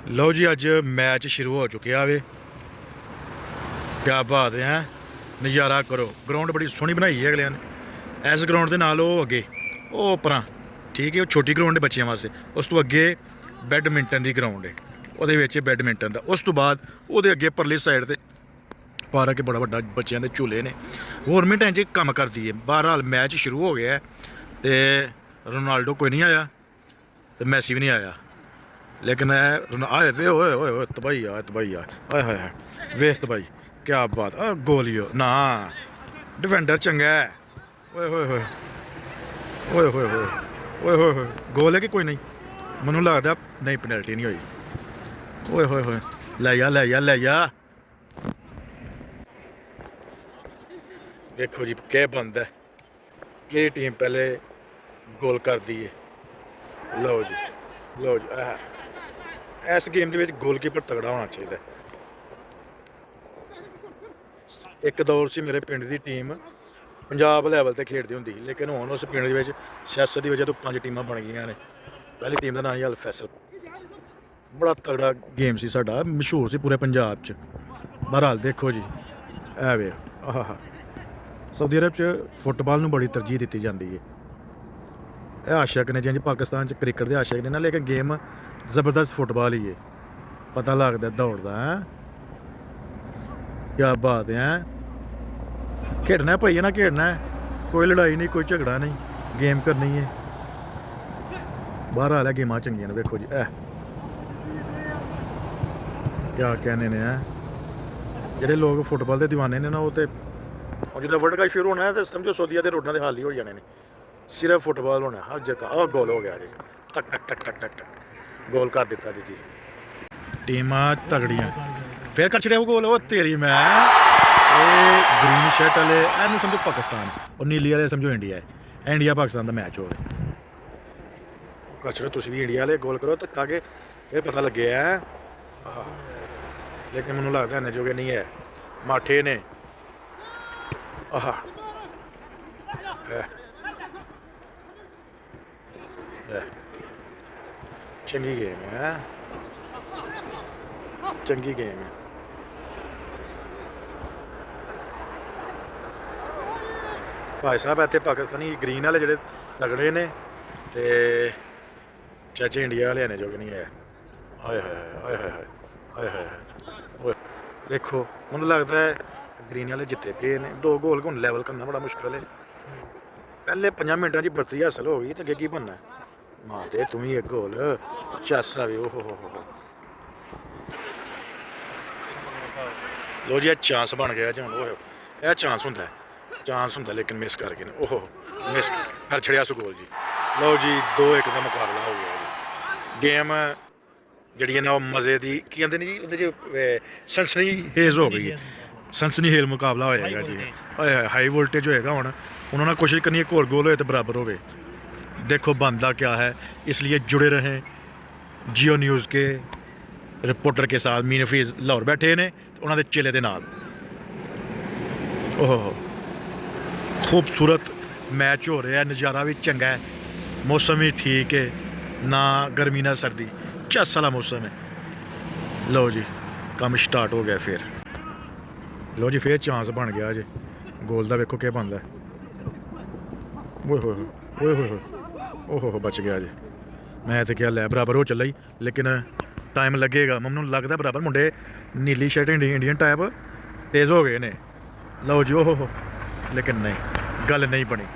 ਲਓ ਜੀ ਅੱਜ ਮੈਚ ਸ਼ੁਰੂ ਹੋ ਚੁੱਕਿਆ ਵੇ। ਕਿਆ ਬਾਤ ਹੈ, ਨਜ਼ਾਰਾ ਕਰੋ। ਗਰਾਊਂਡ ਬੜੀ ਸੋਹਣੀ ਬਣਾਈ ਹੈ ਅਗਲਿਆਂ ਨੇ। ਇਸ ਗਰਾਊਂਡ ਦੇ ਨਾਲ ਉਹ ਅੱਗੇ ਉਹ ਉੱਪਰਾਂ ਠੀਕ ਹੈ, ਉਹ ਛੋਟੀ ਗਰਾਊਂਡ ਹੈ ਬੱਚਿਆਂ ਵਾਸਤੇ। ਉਸ ਤੋਂ ਅੱਗੇ ਬੈਡਮਿੰਟਨ ਦੀ ਗਰਾਊਂਡ ਹੈ, ਉਹਦੇ ਵਿੱਚ ਬੈਡਮਿੰਟਨ ਦਾ। ਉਸ ਤੋਂ ਬਾਅਦ ਉਹਦੇ ਅੱਗੇ ਪਰਲੀ ਸਾਈਡ 'ਤੇ ਪਾਰਕ ਹੈ, ਬੜਾ ਵੱਡਾ ਬੱਚਿਆਂ ਦੇ ਝੂਲੇ ਨੇ। ਗੌਰਮੈਂਟ ਇੰਝ ਕੰਮ ਕਰਦੀ ਹੈ। ਬਹਰਹਾਲ ਮੈਚ ਸ਼ੁਰੂ ਹੋ ਗਿਆ ਅਤੇ ਰੋਨਾਲਡੋ ਕੋਈ ਨਹੀਂ ਆਇਆ ਅਤੇ ਮੈਸੀ ਵੀ ਨਹੀਂ ਆਇਆ, लेकिन आए वे ओए तबाही आए हाय हाय वेख तबाही। क्या बात गोलियो ना डिफेंडर चंगा है। ओए होए होए ओए होए होए ओए होए होए गोल है कि कोई नहीं? मैनू लगता नहीं, पेनल्टी नहीं हुई। ओए होए होए लै जा देखो जी क्या बनता है, कि टीम पहले गोल कर दी है। लो जी इस गेम के गोलकीपर तगड़ा होना चाहिए। एक दौर से मेरे पिंड की टीम पंजाब लैवल पर खेडती होंगी, लेकिन हुण उस पिंड के सियासत की वजह तो 5 टीमां बन गई ने। पहली टीम का नाम ही अल फैसल। बड़ा तगड़ा गेम से साडा, मशहूर से पूरे पंजाब च। बहरहाल देखो जी है वे आहा सऊदी अरब च फुटबॉल नूं बड़ी तरजीह दी जाती है। ਇਹ ਆਸ਼ਕ ਨੇ ਜਿੰਜ ਪਾਕਿਸਤਾਨ 'ਚ ਕ੍ਰਿਕਟ ਦੇ ਆਸ਼ਕ ਨੇ ਨਾ, ਲੇਕਿਨ ਗੇਮ ਜ਼ਬਰਦਸਤ ਫੁੱਟਬਾਲ ਹੀ ਹੈ। ਪਤਾ ਲੱਗਦਾ ਦੌੜਦਾ ਹੈ। ਕਿਆ ਬਾਤ ਹੈ, ਖੇਡਣਾ ਭਾਈ ਨਾ, ਖੇਡਣਾ ਕੋਈ ਲੜਾਈ ਨਹੀਂ, ਕੋਈ ਝਗੜਾ ਨਹੀਂ, ਗੇਮ ਕਰਨੀ ਹੈ। ਬਾਹਰ ਆ ਲਿਆ ਗੇਮਾਂ ਚੰਗੀਆਂ ਨੇ। ਵੇਖੋ ਜੀ ਕਿਆ ਕਹਿੰਦੇ ਨੇ ਜਿਹੜੇ ਲੋਕ ਫੁੱਟਬਾਲ ਦੇ ਦੀਵਾਨੇ ਨੇ ਨਾ, ਉਹ ਤੇ ਜਦੋਂ ਵਰਲਡ ਕੱਪ ਸ਼ੁਰੂ ਹੋਣਾ ਹੈ ਤਾਂ ਸਮਝੋ ਸਊਦੀਆ ਦੇ ਰੋਡਾਂ ਦੇ ਹਾਲ ਹੀ ਹੋ ਜਾਣੇ ਨੇ। सिर्फ फुटबॉल होना हर जगह। और गोल हो गया जी, टक टक टक टक टक टक गोल कर दिता जी। टीमां तगड़ियां फिर कर छड़िया गोल। वो तेरी मैं ग्रीन शर्ट वाले एनू समझो पाकिस्तान और नीली वाले समझो इंडिया है। इंडिया पाकिस्तान का मैच हो कर छड़ो, तुम भी इंडिया वाले गोल करो तो ताकि फिर पता लगे है। लेकिन मैनू लगता इन्ने जोगे नहीं है, माठे ने। चंगी गेम है, चंगी गेम है। भाई साहब इतने पाकिस्तानी ग्रीन वाले जोड़े तगड़े ने ते चाचे इंडिया वाले आने जोगे नहीं है। हाय हाय हाय हाय हाय हाय देखो, मुझे लगता है ग्रीन वाले जिते पे ने। 2 गोल हूँ लैवल करना बड़ा मुश्किल है। पहले 5 मिनटा की बर्तरी हासिल हो गई तो अगे की बनना है। मार दे तुम ही एक गोल चासा भी। ओहो लो जी चांस बन गया जी। हूँ यह चांस होंगे लेकिन मिस कर गए। ओहो मिस फिर छड़िया सो गोल जी। लो जी 2-1 का मुकाबला हो गया जी। गेम जी है ना मज़े की की कहते हैं जी, वो सनसनी हेज हो गई है। सनसनी हेल मुकाबला होएगा जी। हाई वोल्टेज होएगा। हूँ उन्होंने कोशिश करनी एक और गोल हो तो बराबर हो। देखो बनता क्या है, इसलिए जुड़े रहें जियो न्यूज़ के रिपोर्टर के साथ। मीन हफीज़ लाहौर बैठे ने उन्होंने चेले के नाल। ओहो खूबसूरत मैच हो रहा है, नज़ारा भी चंगा है, मौसम भी ठीक है, ना गर्मी ना सर्दी, झस वाला मौसम है। लो जी काम स्टार्ट हो गया फिर। लो जी फिर चांस बन गया जी गोल का। वेखो क्या बनता है। ओए होए ओहो बच गया जी। मैं तो क्या लै बराबर हो चला ही, लेकिन टाइम लगेगा। मैनू लगता बराबर मुंडे नीली शर्ट इंडियन टाइप तेज़ हो गए ने। लो जी ओहो लेकिन नहीं, गल नहीं बनी।